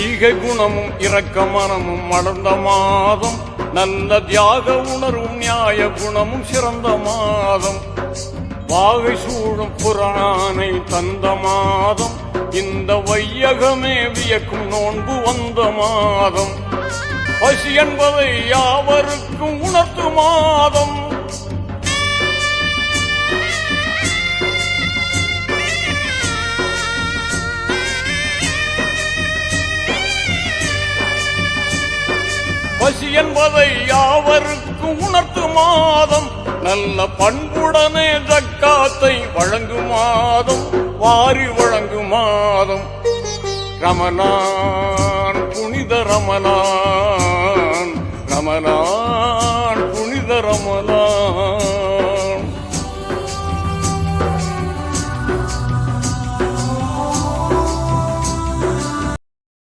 ஈகை குணமும் இரக்க மனமும் வளர்ந்த மாதம், நல்ல தியாக உணர்வும் நியாய குணமும் சிறந்த மாதம், வாகை சூழும் புராணை தந்த மாதம், இந்த வையகமே வியக்கும் நோன்பு வந்த மாதம், பசி என்பதை யாவருக்கும் உணர்த்து மாதம், பசி என்பதை யாவருக்கும் உணர்த்து மாதம், நல்ல பண்புடனே ஜக்காத்தை வழங்கும் மாதம், வாரி வழங்கும் மாதம், ரமலான் புனித ரமலான், ரமலான் புனித ரமலான்.